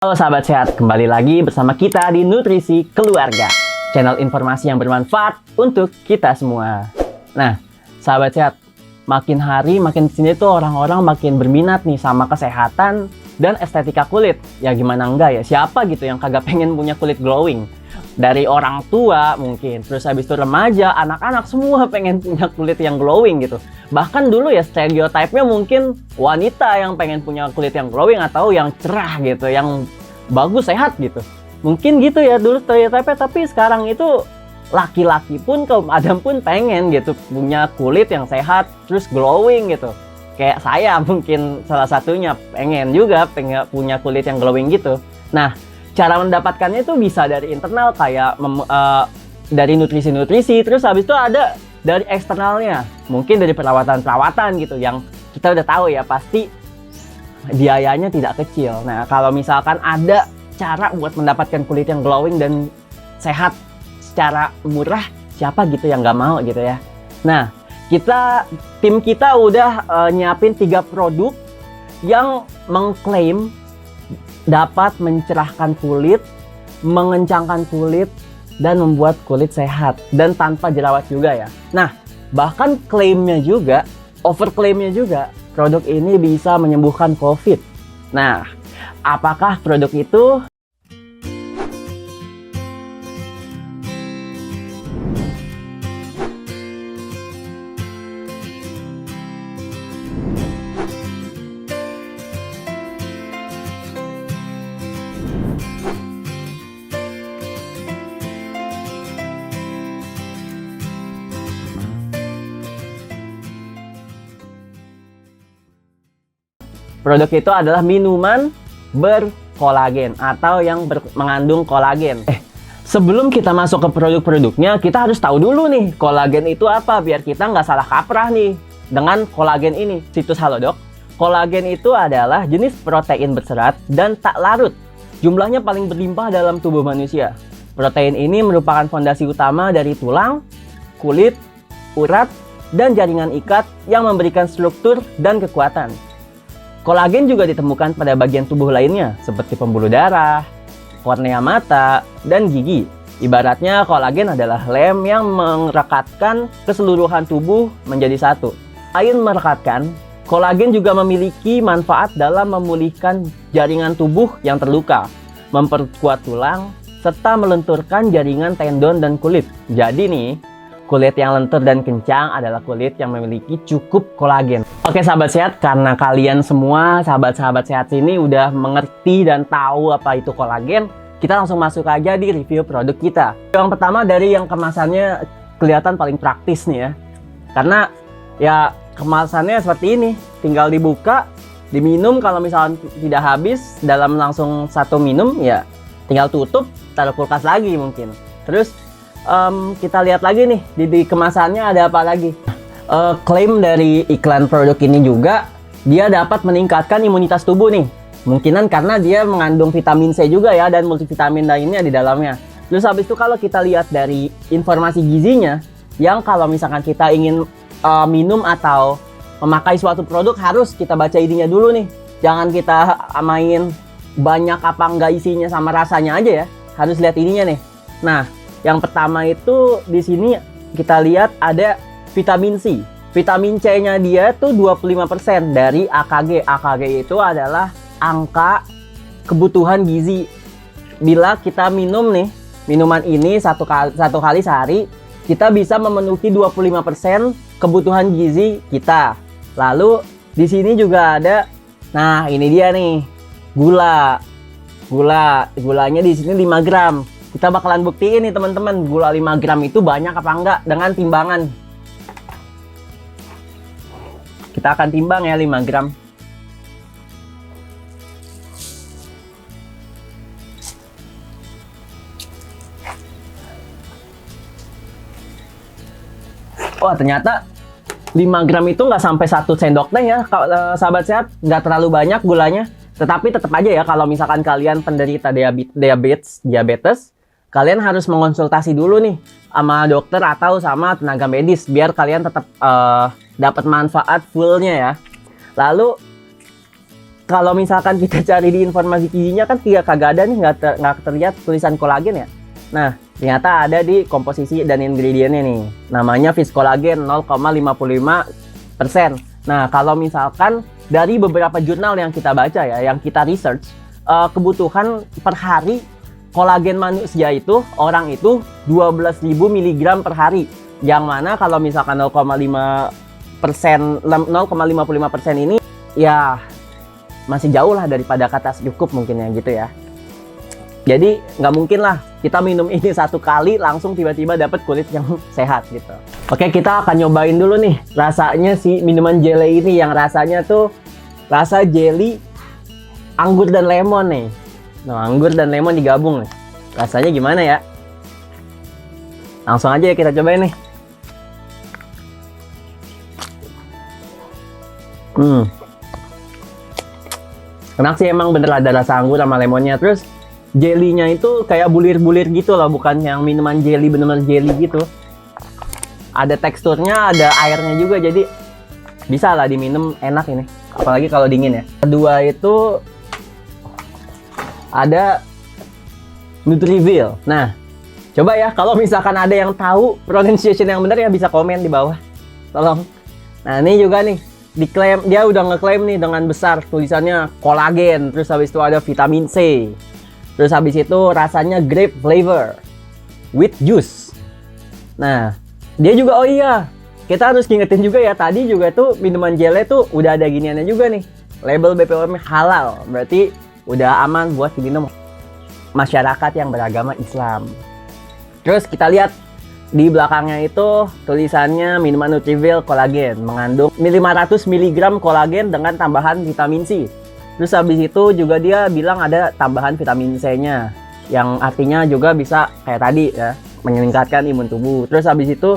Halo sahabat sehat, kembali lagi bersama kita di Nutrisi Keluarga, channel informasi yang bermanfaat untuk kita semua. Nah, sahabat sehat, makin hari makin sini tuh orang-orang makin berminat nih sama kesehatan dan estetika kulit. Ya gimana enggak ya, siapa gitu yang kagak pengen punya kulit glowing? Dari orang tua mungkin, terus habis itu remaja, anak-anak semua pengen punya kulit yang glowing gitu. Bahkan dulu ya stereotipnya mungkin wanita yang pengen punya kulit yang glowing atau yang cerah gitu, yang bagus, sehat gitu. Mungkin gitu ya dulu stereotipnya, tapi sekarang itu laki-laki pun, kaum adam pun pengen gitu punya kulit yang sehat, terus glowing gitu. Kayak saya mungkin salah satunya pengen punya kulit yang glowing gitu. Nah, cara mendapatkannya itu bisa dari internal kayak dari nutrisi-nutrisi, terus habis itu ada dari eksternalnya, mungkin dari perawatan-perawatan gitu yang kita udah tahu ya pasti biayanya tidak kecil. Nah, kalau misalkan ada cara buat mendapatkan kulit yang glowing dan sehat secara murah, siapa gitu yang nggak mau gitu ya. Nah, tim kita udah nyiapin 3 produk yang mengklaim dapat mencerahkan kulit, mengencangkan kulit, dan membuat kulit sehat dan tanpa jerawat juga ya. Nah, bahkan klaimnya juga, overklaimnya juga, produk ini bisa menyembuhkan COVID. Nah, apakah produk itu? Produk itu adalah minuman berkolagen atau yang mengandung kolagen. Sebelum kita masuk ke produk-produknya, kita harus tahu dulu nih kolagen itu apa biar kita nggak salah kaprah nih dengan kolagen ini. Situs Halodoc, kolagen itu adalah jenis protein berserat dan tak larut. Jumlahnya paling berlimpah dalam tubuh manusia. Protein ini merupakan fondasi utama dari tulang, kulit, urat, dan jaringan ikat yang memberikan struktur dan kekuatan. Kolagen juga ditemukan pada bagian tubuh lainnya seperti pembuluh darah, kornea mata, dan gigi. Ibaratnya kolagen adalah lem yang merekatkan keseluruhan tubuh menjadi satu. Selain merekatkan, kolagen juga memiliki manfaat dalam memulihkan jaringan tubuh yang terluka, memperkuat tulang, serta melenturkan jaringan tendon dan kulit. Jadi nih, kulit yang lentur dan kencang adalah kulit yang memiliki cukup kolagen. Oke sahabat sehat, karena kalian semua sahabat-sahabat sehat ini udah mengerti dan tahu apa itu kolagen, kita langsung masuk aja di review produk kita. Yang pertama dari yang kemasannya kelihatan paling praktis nih ya. Karena ya kemasannya seperti ini, tinggal dibuka, diminum, kalau misalnya tidak habis dalam langsung 1 minum ya tinggal tutup, taruh kulkas lagi mungkin. Terus kita lihat lagi nih di kemasannya ada apa lagi. Klaim dari iklan produk ini juga, dia dapat meningkatkan imunitas tubuh nih. Mungkinan karena dia mengandung vitamin C juga ya, dan multivitamin lainnya di dalamnya. Terus habis itu kalau kita lihat dari informasi gizinya, yang kalau misalkan kita ingin minum atau memakai suatu produk, harus kita baca ininya dulu nih. Jangan kita main banyak apa enggak isinya sama rasanya aja ya. Harus lihat ininya nih. Nah, yang pertama itu di sini kita lihat ada vitamin C. Vitamin C-nya dia tuh 25% dari AKG. AKG itu adalah angka kebutuhan gizi. Bila kita minum nih, minuman ini satu kali sehari, kita bisa memenuhi 25% kebutuhan gizi kita. Lalu di sini juga ada, nah ini dia nih, gula. Gulanya di sini 5 gram. Kita bakalan buktiin nih teman-teman, gula 5 gram itu banyak apa enggak dengan timbangan. Kita akan timbang ya 5 gram. Wah, ternyata 5 gram itu nggak sampai 1 sendok teh ya, sahabat sehat. Nggak terlalu banyak gulanya. Tetapi tetap aja ya, kalau misalkan kalian penderita diabetes, kalian harus mengonsultasi dulu nih sama dokter atau sama tenaga medis biar kalian tetap dapat manfaat fullnya ya. Lalu kalau misalkan kita cari di informasi gizinya kan kagak ada nih, nggak terlihat tulisan kolagen ya. Nah, ternyata ada di komposisi dan ingredientnya nih. Namanya fish kolagen 0,55%. Nah, kalau misalkan dari beberapa jurnal yang kita baca ya, yang kita research, kebutuhan per hari kolagen manusia itu, orang itu 12.000 mg per hari. Yang mana kalau misalkan 0,55% ini ya masih jauh lah daripada kata cukup mungkin ya gitu ya. Jadi nggak mungkin lah kita minum ini satu kali langsung tiba-tiba dapat kulit yang sehat gitu. Oke, kita akan nyobain dulu nih rasanya si minuman jelly ini, yang rasanya tuh rasa jelly anggur dan lemon nih. Nah, anggur dan lemon digabung nih. Rasanya gimana ya? Langsung aja ya kita cobain nih. Enak sih, emang bener ada rasa anggur sama lemonnya. Terus jelinya itu kayak bulir-bulir gitu loh, bukan yang minuman jelly bener-bener jelly gitu. Ada teksturnya, ada airnya juga, jadi bisa lah diminum, enak ini. Apalagi kalau dingin ya. Kedua itu ada Nutrivil. Nah, coba ya kalau misalkan ada yang tahu pronunciation yang benar ya bisa komen di bawah. Tolong. Nah, ini juga nih diklaim, dia udah ngeklaim nih dengan besar tulisannya kolagen, terus habis itu ada vitamin C. Terus habis itu rasanya grape flavor with juice. Nah, dia juga, oh iya, kita harus ngingetin juga ya, tadi juga tuh minuman jelly tuh udah ada giniannya juga nih. Label BPOM halal, berarti udah aman buat diminum masyarakat yang beragama Islam. Terus kita lihat di belakangnya itu tulisannya minuman Nutrivil kolagen mengandung 500 mg kolagen dengan tambahan vitamin C. Terus habis itu juga dia bilang ada tambahan vitamin C-nya, yang artinya juga bisa kayak tadi ya, meningkatkan imun tubuh. Terus habis itu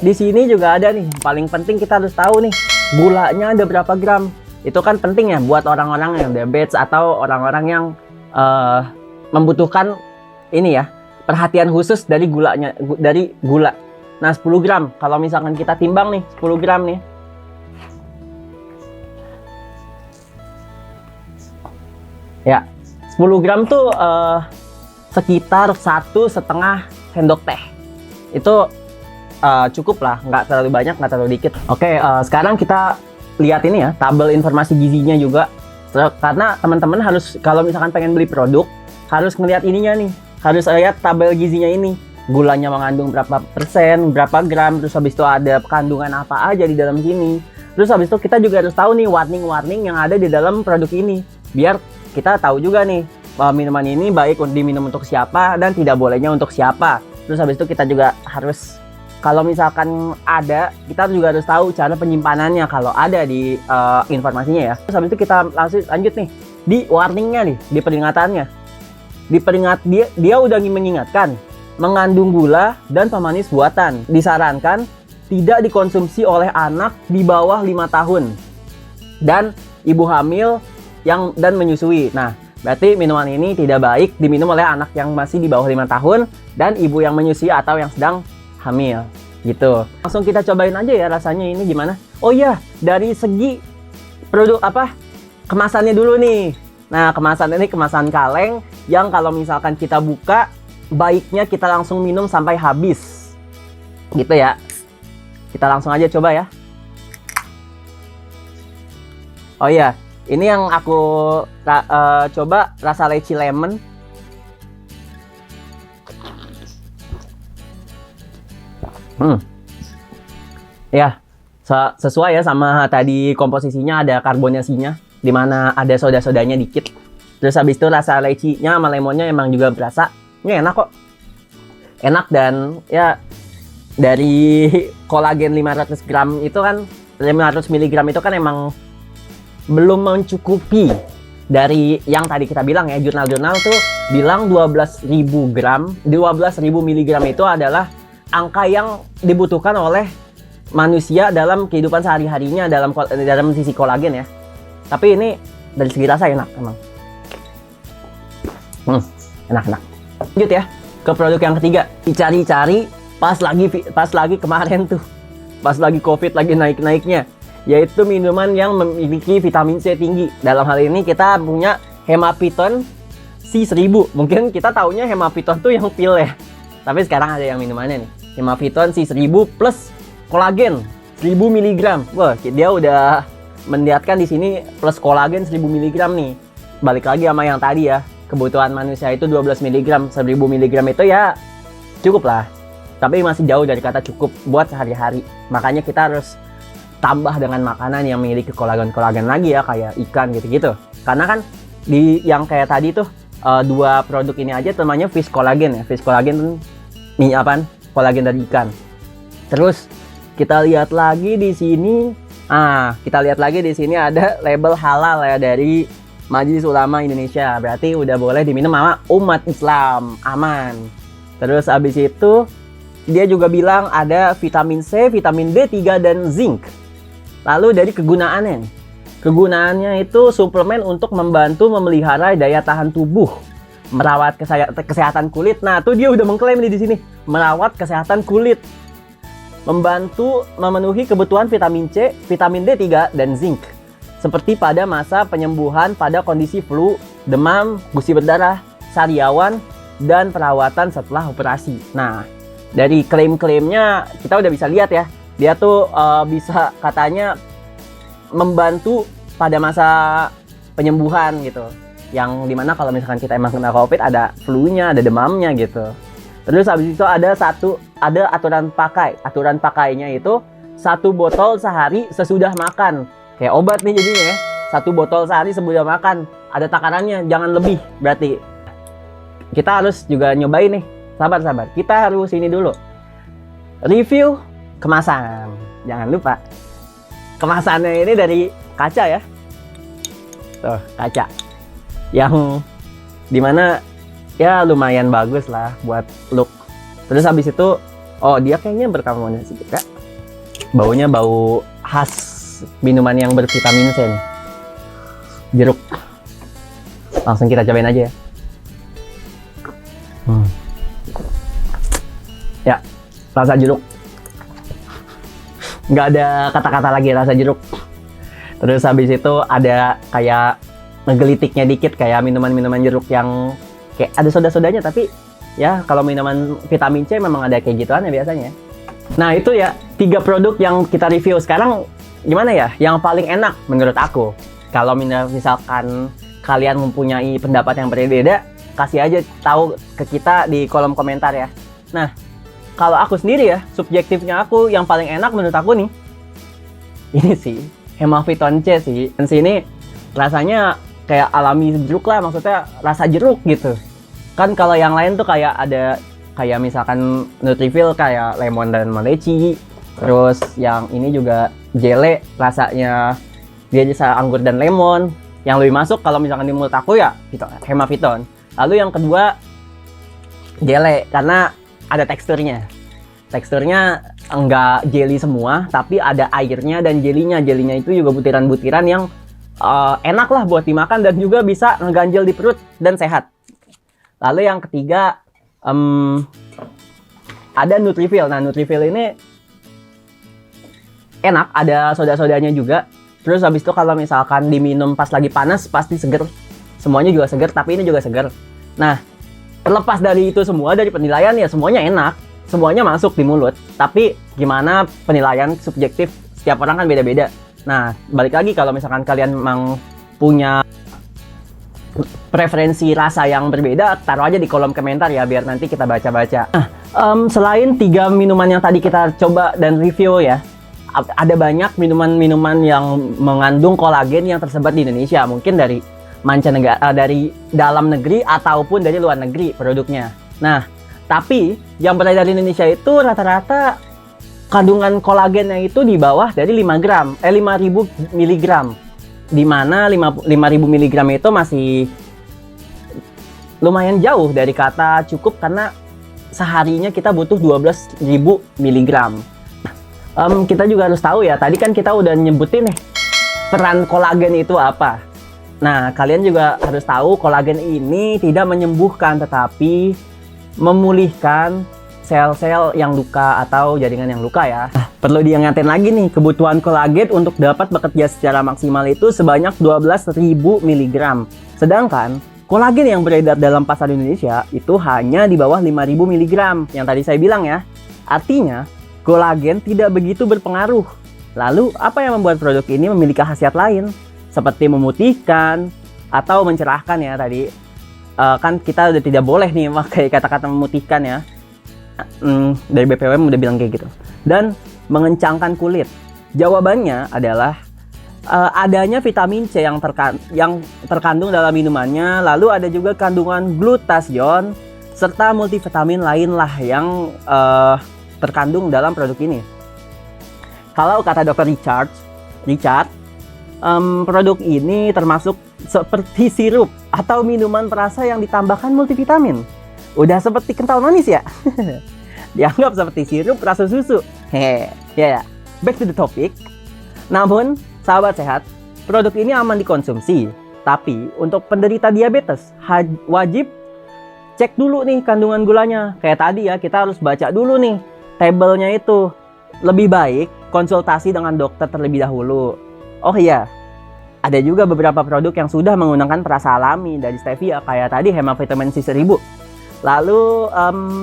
di sini juga ada nih, paling penting kita harus tahu nih, gulanya ada berapa gram. Itu kan penting ya buat orang-orang yang diabetes atau orang-orang yang membutuhkan ini ya, perhatian khusus dari gulanya, dari gula. Nah, 10 gram. Kalau misalkan kita timbang nih, 10 gram nih. Ya, 10 gram tuh sekitar 1,5 sendok teh. Itu cukup lah, nggak terlalu banyak, nggak terlalu dikit. Oke, sekarang kita lihat ini ya, tabel informasi gizinya juga. Karena teman-teman harus, kalau misalkan pengen beli produk, harus ngelihat ininya nih. Harus lihat tabel gizinya ini. Gulanya mengandung berapa persen, berapa gram, terus habis itu ada kandungan apa aja di dalam sini. Terus habis itu kita juga harus tahu nih warning-warning yang ada di dalam produk ini. Biar kita tahu juga nih, minuman ini baik diminum untuk siapa dan tidak bolehnya untuk siapa. Terus habis itu kita juga harus, kalau misalkan ada, kita juga harus tahu cara penyimpanannya kalau ada di informasinya ya. Terus habis itu kita lanjut nih di warningnya nih, di peringatannya. Dia udah mengingatkan mengandung gula dan pemanis buatan. Disarankan tidak dikonsumsi oleh anak di bawah 5 tahun dan ibu hamil dan menyusui. Nah, berarti minuman ini tidak baik diminum oleh anak yang masih di bawah 5 tahun dan ibu yang menyusui atau yang sedang hamil gitu. Langsung kita cobain aja ya rasanya ini gimana. Oh iya, dari segi produk kemasannya dulu nih. Nah, kemasan ini kemasan kaleng yang kalau misalkan kita buka, baiknya kita langsung minum sampai habis gitu ya. Kita langsung aja coba ya. Oh iya, ini yang aku coba rasa leci lemon. Ya, sesuai ya sama tadi komposisinya, ada karbonasinya, dimana ada soda-sodanya dikit. Terus habis itu rasa lecinya sama lemonnya emang juga berasa. Ini enak kok. Enak, dan ya dari kolagen 500 gram itu kan, 500 mg itu kan emang belum mencukupi. Dari yang tadi kita bilang ya, jurnal-jurnal tuh bilang 12.000 gram, 12.000 mg itu adalah angka yang dibutuhkan oleh manusia dalam kehidupan sehari-harinya dalam sisi kolagen ya. Tapi ini dari segi rasa enak emang. Enak. Lanjut ya ke produk yang ketiga. Dicari-cari pas lagi kemarin tuh, pas lagi COVID lagi naik-naiknya. yaitu minuman yang memiliki vitamin C tinggi. Dalam hal ini kita punya Hemaviton C1000. Mungkin kita taunya Hemaviton tuh yang pil ya, tapi sekarang ada yang minumannya nih, Hemaviton C1000 plus kolagen 1000 mg. Wah, dia udah mendiatkan di sini plus kolagen 1000 mg nih. Balik lagi sama yang tadi ya, kebutuhan manusia itu 12 mg. 1000 mg itu ya cukup lah, tapi masih jauh dari kata cukup buat sehari-hari. Makanya kita harus tambah dengan makanan yang memiliki kolagen lagi ya, kayak ikan gitu-gitu. Karena kan di yang kayak tadi tuh dua produk ini aja namanya fish collagen ya. Fish collagen ini apaan? Kolagen dari ikan. Terus kita lihat lagi di sini, ada label halal ya dari Majelis Ulama Indonesia. Berarti udah boleh diminum sama umat Islam, aman. Terus abis itu dia juga bilang ada vitamin C, vitamin B3 dan zinc. Lalu dari kegunaannya nih. Kegunaannya itu suplemen untuk membantu memelihara daya tahan tubuh, merawat kesehatan kulit. Nah, tuh dia udah mengklaim nih di sini, merawat kesehatan kulit, membantu memenuhi kebutuhan vitamin C, vitamin D3 dan zinc. Seperti pada masa penyembuhan pada kondisi flu, demam, gusi berdarah, sariawan, dan perawatan setelah operasi. Nah, dari klaim-klaimnya kita udah bisa lihat ya, dia tuh bisa katanya membantu pada masa penyembuhan gitu. Yang dimana kalau misalkan kita emang kena COVID, ada flu-nya, ada demamnya gitu. Terus habis itu ada aturan pakai. Aturan pakainya itu 1 botol sehari sesudah makan. Kayak obat nih jadinya ya. 1 botol sehari sesudah makan. Ada takarannya, jangan lebih. Berarti kita harus juga nyobain nih. Sabar. Kita harus ini dulu. Review kemasan. Jangan lupa. Kemasannya ini dari kaca ya. Tuh, kaca. Yang dimana ya lumayan bagus lah buat look. Terus habis itu, dia kayaknya berkarbonasi juga. Baunya bau khas minuman yang bervitamin C nih. Jeruk. Langsung kita cobain aja ya. Ya, rasa jeruk. Nggak ada kata-kata lagi, rasa jeruk. Terus habis itu ada kayak ngegelitiknya dikit, kayak minuman-minuman jeruk yang kayak ada soda-sodanya, tapi ya kalau minuman vitamin C memang ada kayak gituan ya biasanya. Nah itu ya 3 produk yang kita review. Sekarang gimana ya yang paling enak menurut aku? Kalau misalkan kalian mempunyai pendapat yang berbeda, kasih aja tahu ke kita di kolom komentar ya. Nah, kalau aku sendiri ya, subjektifnya aku yang paling enak menurut aku nih, ini sih Hemaviton C sih. Dan sini rasanya kayak alami jeruk lah, maksudnya rasa jeruk gitu. Kan kalau yang lain tuh kayak ada kayak misalkan Nutrifil kayak lemon dan meleci. Terus yang ini juga jele, rasanya dia bisa anggur dan lemon. Yang lebih masuk kalau misalkan di mulut aku ya gitu, Hemaviton. Lalu yang kedua jele, karena ada teksturnya. Teksturnya enggak jelly semua, tapi ada airnya dan jelinya. Jelinya itu juga butiran-butiran yang enak lah buat dimakan dan juga bisa ngeganjel di perut dan sehat. Lalu yang ketiga ada Nutrifil. Nah, Nutrifil ini enak, ada soda-sodanya juga. Terus habis itu kalau misalkan diminum pas lagi panas pasti seger. Semuanya juga seger, tapi ini juga seger. Nah, terlepas dari itu semua, dari penilaian ya semuanya enak. Semuanya masuk di mulut. Tapi gimana penilaian subjektif, setiap orang kan beda-beda. Nah, balik lagi kalau misalkan kalian memang punya preferensi rasa yang berbeda, taruh aja di kolom komentar ya, biar nanti kita baca-baca. Nah, selain 3 minuman yang tadi kita coba dan review ya, ada banyak minuman-minuman yang mengandung kolagen yang tersebar di Indonesia. Mungkin dari mancanegara, dari dalam negeri ataupun dari luar negeri produknya. Nah, tapi yang beredar di Indonesia itu rata-rata kandungan kolagennya itu di bawah dari 5.000 mg. Di mana 5.000 mg itu masih lumayan jauh dari kata cukup, karena seharinya kita butuh 12.000 mg. Kita juga harus tahu ya, tadi kan kita udah nyebutin nih peran kolagen itu apa. Nah, kalian juga harus tahu kolagen ini tidak menyembuhkan, tetapi memulihkan sel-sel yang luka atau jaringan yang luka ya. Perlu diingatin lagi nih, kebutuhan kolagen untuk dapat bekerja secara maksimal itu sebanyak 12.000 mg. Sedangkan kolagen yang beredar dalam pasar Indonesia itu hanya di bawah 5.000 mg yang tadi saya bilang ya. Artinya, kolagen tidak begitu berpengaruh. Lalu, apa yang membuat produk ini memiliki khasiat lain? Seperti memutihkan atau mencerahkan ya tadi. Kan kita udah tidak boleh nih pakai kata-kata memutihkan ya. Dari BPOM udah bilang kayak gitu. Dan mengencangkan kulit. Jawabannya adalah adanya vitamin C yang terkandung dalam minumannya, lalu ada juga kandungan glutathione serta multivitamin lain lah yang terkandung dalam produk ini. Kalau kata Dr. Richard, produk ini termasuk seperti sirup atau minuman perasa yang ditambahkan multivitamin. Udah seperti kental manis ya? Dianggap seperti sirup rasa susu. Ya. Back to the topic. Namun, sahabat sehat, produk ini aman dikonsumsi. Tapi, untuk penderita diabetes, wajib cek dulu nih kandungan gulanya. Kayak tadi ya, kita harus baca dulu nih tabelnya itu. Lebih baik konsultasi dengan dokter terlebih dahulu. Oh iya, ada juga beberapa produk yang sudah menggunakan perasa alami dari stevia, kayak tadi hemavitamin C1000. Lalu,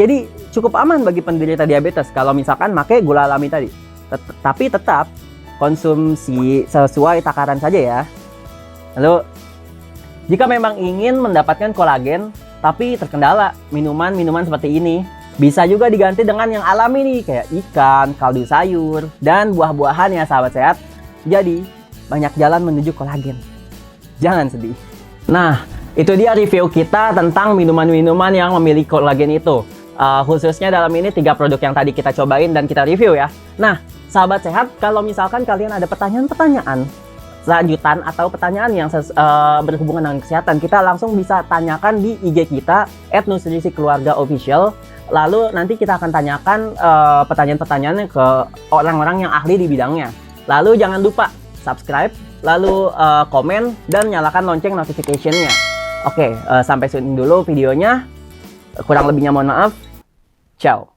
jadi cukup aman bagi penderita diabetes kalau misalkan pakai gula alami tadi. Tapi tetap konsumsi sesuai takaran saja ya. Lalu, jika memang ingin mendapatkan kolagen, tapi terkendala minuman seperti ini, bisa juga diganti dengan yang alami nih, kayak ikan, kaldu sayur, dan buah-buahan ya sahabat sehat. Jadi, banyak jalan menuju kolagen. Jangan sedih. Nah, itu dia review kita tentang minuman-minuman yang memiliki kolagen itu. Khususnya dalam ini 3 produk yang tadi kita cobain dan kita review ya. Nah, sahabat sehat, kalau misalkan kalian ada pertanyaan-pertanyaan lanjutan atau pertanyaan yang berhubungan dengan kesehatan, kita langsung bisa tanyakan di IG kita @nutrisi_keluarga_official. Lalu nanti kita akan tanyakan pertanyaan-pertanyaannya ke orang-orang yang ahli di bidangnya. Lalu jangan lupa subscribe, lalu komen, dan nyalakan lonceng notification-nya. Oke, sampai sini dulu videonya. Kurang lebihnya mohon maaf. Ciao.